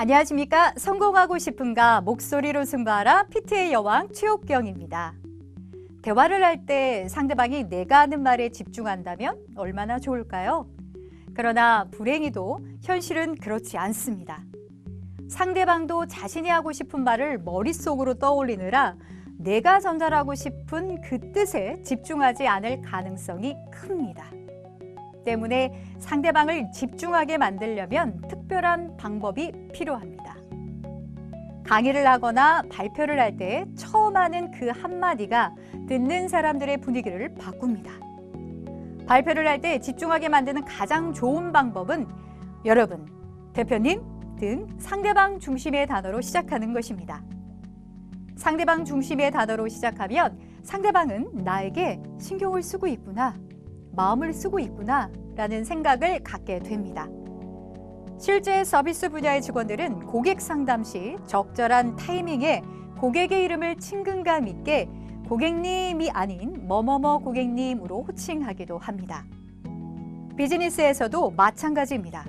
안녕하십니까? 성공하고 싶은가 목소리로 승부하라 PT의 여왕 최옥경입니다. 대화를 할 때 상대방이 내가 하는 말에 집중한다면 얼마나 좋을까요? 그러나 불행히도 현실은 그렇지 않습니다. 상대방도 자신이 하고 싶은 말을 머릿속으로 떠올리느라 내가 전달하고 싶은 그 뜻에 집중하지 않을 가능성이 큽니다. 때문에 상대방을 집중하게 만들려면 특별한 방법이 필요합니다. 강의를 하거나 발표를 할 때 처음 하는 그 한마디가 듣는 사람들의 분위기를 바꿉니다. 발표를 할 때 집중하게 만드는 가장 좋은 방법은 여러분, 대표님 등 상대방 중심의 단어로 시작하는 것입니다. 상대방 중심의 단어로 시작하면 상대방은 나에게 신경을 쓰고 있구나, 마음을 쓰고 있구나 라는 생각을 갖게 됩니다. 실제 서비스 분야의 직원들은 고객 상담 시 적절한 타이밍에 고객의 이름을 친근감 있게 고객님이 아닌 뭐뭐뭐 고객님으로 호칭하기도 합니다. 비즈니스에서도 마찬가지입니다.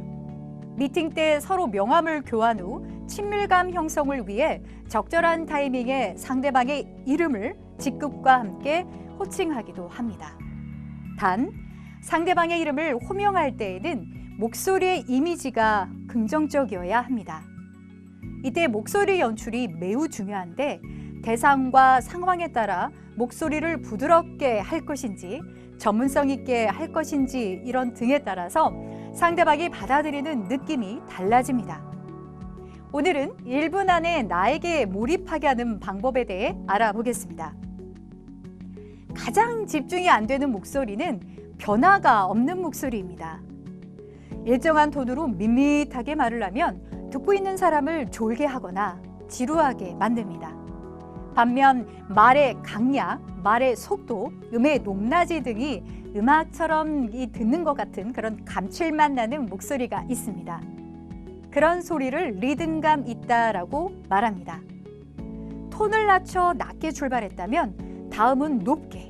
미팅 때 서로 명함을 교환 후 친밀감 형성을 위해 적절한 타이밍에 상대방의 이름을 직급과 함께 호칭하기도 합니다. 단, 상대방의 이름을 호명할 때에는 목소리의 이미지가 긍정적이어야 합니다. 이때 목소리 연출이 매우 중요한데 대상과 상황에 따라 목소리를 부드럽게 할 것인지 전문성 있게 할 것인지 이런 등에 따라서 상대방이 받아들이는 느낌이 달라집니다. 오늘은 1분 안에 나에게 몰입하게 하는 방법에 대해 알아보겠습니다. 가장 집중이 안 되는 목소리는 변화가 없는 목소리입니다. 일정한 톤으로 밋밋하게 말을 하면 듣고 있는 사람을 졸게 하거나 지루하게 만듭니다. 반면 말의 강약, 말의 속도, 음의 높낮이 등이 음악처럼 듣는 것 같은 그런 감칠맛 나는 목소리가 있습니다. 그런 소리를 리듬감 있다라고 말합니다. 톤을 낮춰 낮게 출발했다면 다음은 높게,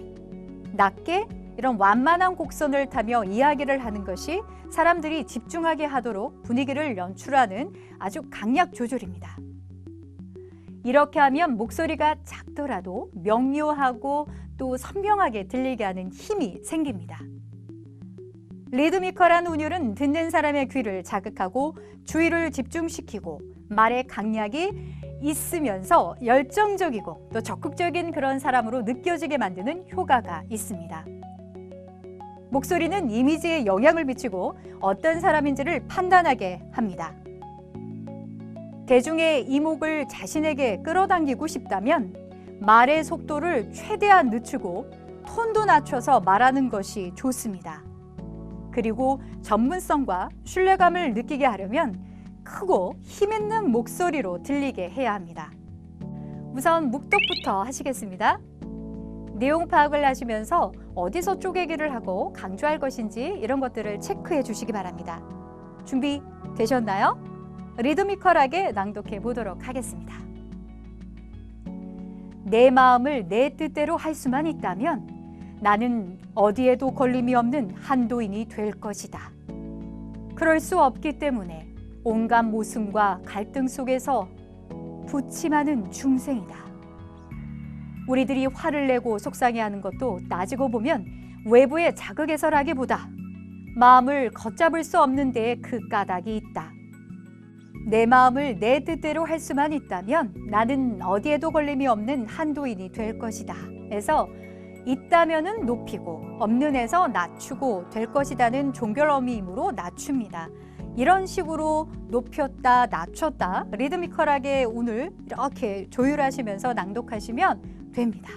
낮게 이런 완만한 곡선을 타며 이야기를 하는 것이 사람들이 집중하게 하도록 분위기를 연출하는 아주 강약 조절입니다. 이렇게 하면 목소리가 작더라도 명료하고 또 선명하게 들리게 하는 힘이 생깁니다. 리드미컬한 운율은 듣는 사람의 귀를 자극하고 주의를 집중시키고 말의 강약이 있으면서 열정적이고 또 적극적인 그런 사람으로 느껴지게 만드는 효과가 있습니다. 목소리는 이미지에 영향을 미치고 어떤 사람인지를 판단하게 합니다. 대중의 이목을 자신에게 끌어당기고 싶다면 말의 속도를 최대한 늦추고 톤도 낮춰서 말하는 것이 좋습니다. 그리고 전문성과 신뢰감을 느끼게 하려면 크고 힘있는 목소리로 들리게 해야 합니다. 우선 묵독부터 하시겠습니다. 내용 파악을 하시면서 어디서 쪼개기를 하고 강조할 것인지 이런 것들을 체크해 주시기 바랍니다. 준비되셨나요? 리드미컬하게 낭독해 보도록 하겠습니다. 내 마음을 내 뜻대로 할 수만 있다면 나는 어디에도 걸림이 없는 한도인이 될 것이다. 그럴 수 없기 때문에 온갖 모순과 갈등 속에서 부침하는 중생이다. 우리들이 화를 내고 속상해하는 것도 따지고 보면 외부의 자극에서라기보다 마음을 걷잡을 수 없는 데에 그 까닭이 있다. 내 마음을 내 뜻대로 할 수만 있다면 나는 어디에도 걸림이 없는 한도인이 될 것이다. 해서 있다면은 높이고 없는 에서 낮추고 될 것이다는 종결어미이므로 낮춥니다. 이런 식으로 높였다 낮췄다 리드미컬하게 오늘 이렇게 조율하시면서 낭독하시면 됩니다.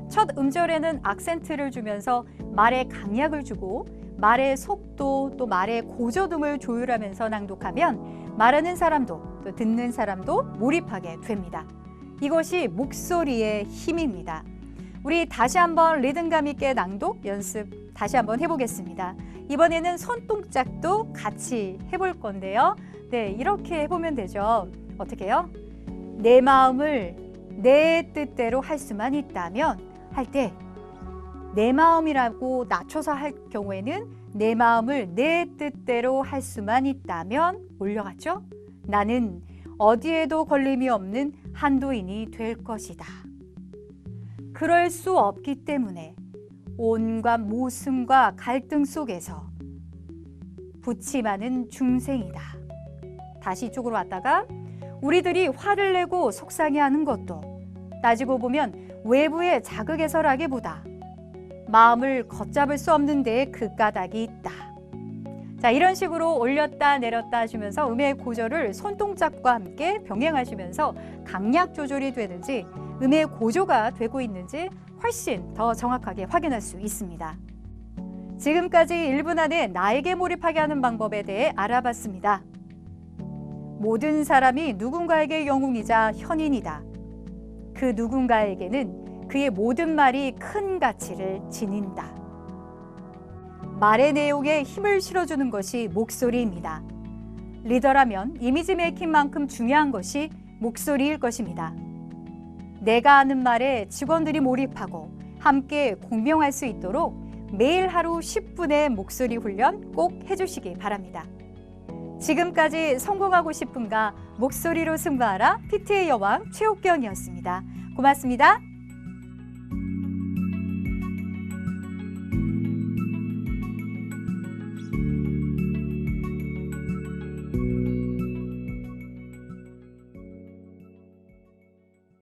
첫 음절에는 악센트를 주면서 말에 강약을 주고 말의 속도 또 말의 고저음을 조율하면서 낭독하면 말하는 사람도 또 듣는 사람도 몰입하게 됩니다. 이것이 목소리의 힘입니다. 우리 다시 한번 리듬감 있게 낭독 연습 다시 한번 해보겠습니다. 이번에는 손동작도 같이 해볼 건데요. 네, 이렇게 해보면 되죠. 어떻게 해요? 내 마음을 내 뜻대로 할 수만 있다면 할 때 내 마음이라고 낮춰서 할 경우에는 내 마음을 내 뜻대로 할 수만 있다면 올려갔죠? 나는 어디에도 걸림이 없는 한도인이 될 것이다. 그럴 수 없기 때문에 온갖 모순과 갈등 속에서 부침하는 중생이다. 다시 이쪽으로 왔다가 우리들이 화를 내고 속상해하는 것도 따지고 보면 외부의 자극에서라기보다 마음을 걷잡을 수 없는 데에 그 까닭이 있다. 자, 이런 식으로 올렸다 내렸다 하시면서 음의 고조를 손동작과 함께 병행하시면서 강약 조절이 되는지 음의 고조가 되고 있는지 훨씬 더 정확하게 확인할 수 있습니다. 지금까지 1분 안에 나에게 몰입하게 하는 방법에 대해 알아봤습니다. 모든 사람이 누군가에게 영웅이자 현인이다. 그 누군가에게는 그의 모든 말이 큰 가치를 지닌다. 말의 내용에 힘을 실어주는 것이 목소리입니다. 리더라면 이미지 메이킹만큼 중요한 것이 목소리일 것입니다. 내가 하는 말에 직원들이 몰입하고 함께 공명할 수 있도록 매일 하루 10분의 목소리 훈련 꼭 해주시기 바랍니다. 지금까지 성공하고 싶은가 목소리로 승부하라 PT의 여왕 최옥경이었습니다. 고맙습니다.